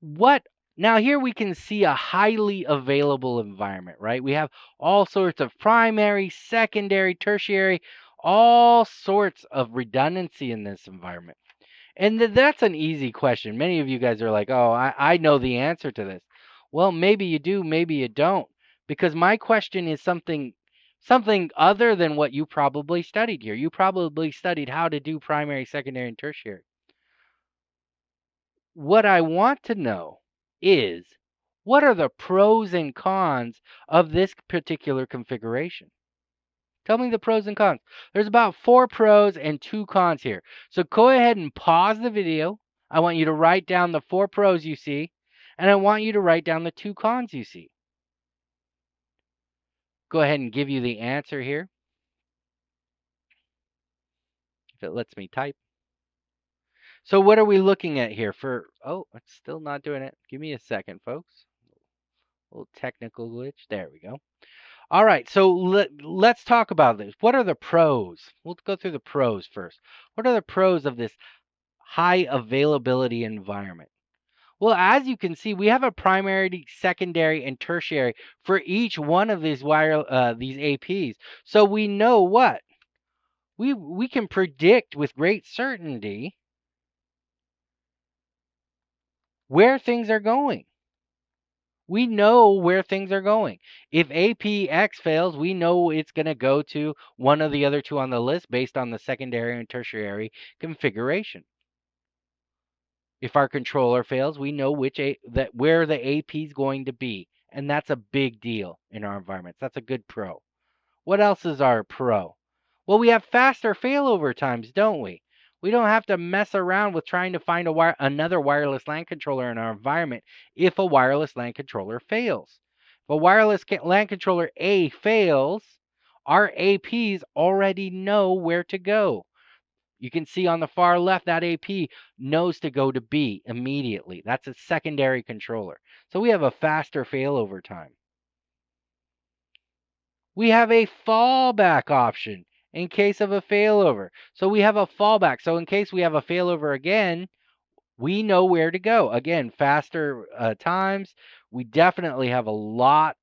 Now here we can see a highly available environment, right? We have all sorts of primary, secondary, tertiary, all sorts of redundancy in this environment. And that's an easy question. Many of you guys are like, oh, I know the answer to this. Well, maybe you do, maybe you don't. Because my question is something other than what you probably studied here. You probably studied how to do primary, secondary, and tertiary. What I want to know is, what are the pros and cons of this particular configuration? Tell me the pros and cons. There's about 4 pros and 2 cons here. So go ahead and pause the video. I want you to write down the 4 pros you see, and I want you to write down the 2 cons you see. Go ahead and give you the answer here, if it lets me type. So what are we looking at here for? Oh, it's still not doing it. Give me a second, folks. A little technical glitch. There we go. All right, so let's talk about this. What are the pros? We'll go through the pros first. What are the pros of this high availability environment? Well, as you can see, we have a primary, secondary, and tertiary for each one of these these APs. So we know what? We can predict with great certainty where things are going. We know where things are going. If APX fails, we know it's going to go to one of the other two on the list based on the secondary and tertiary configuration. If our controller fails, we know where the AP is going to be, and that's a big deal in our environments. That's a good pro. What else is our pro? Well, we have faster failover times, don't we? We don't have to mess around with trying to find another wireless LAN controller in our environment if a wireless LAN controller fails. If a wireless LAN controller A fails, our APs already know where to go. You can see on the far left that AP knows to go to B immediately. That's a secondary controller. So we have a faster failover time. We have a fallback option in case of a failover. So we have a fallback. So in case we have a failover again, we know where to go. Again, faster times. We definitely have a lot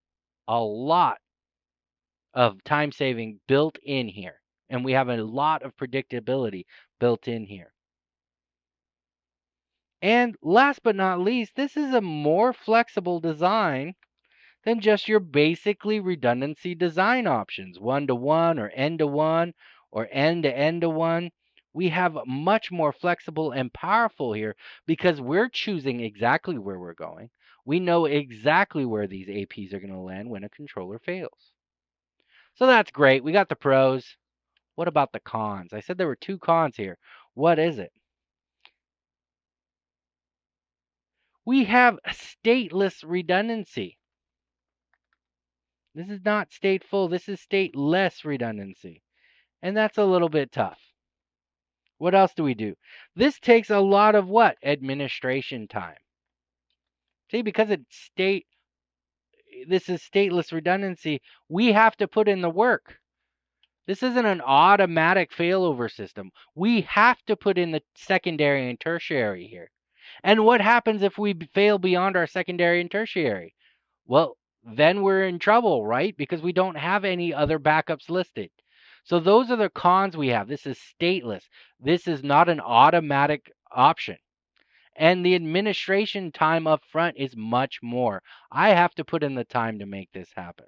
of time saving built in here. And we have a lot of predictability built in here. And last but not least, this is a more flexible design than just your basically redundancy design options, one-to-one or n-to-one or n-to-n-to-one. We have much more flexible and powerful here because we're choosing exactly where we're going. We know exactly where these APs are going to land when a controller fails. So that's great. We got the pros. What about the cons? I said there were 2 cons here. What is it? We have stateless redundancy. This is not stateful, this is stateless redundancy. And that's a little bit tough. What else do we do? This takes a lot of what? Administration time. See, because this is stateless redundancy, we have to put in the work. This isn't an automatic failover system. We have to put in the secondary and tertiary here. And what happens if we fail beyond our secondary and tertiary? Well, then we're in trouble, right? Because we don't have any other backups listed. So those are the cons we have. This is stateless. This is not an automatic option. And the administration time up front is much more. I have to put in the time to make this happen.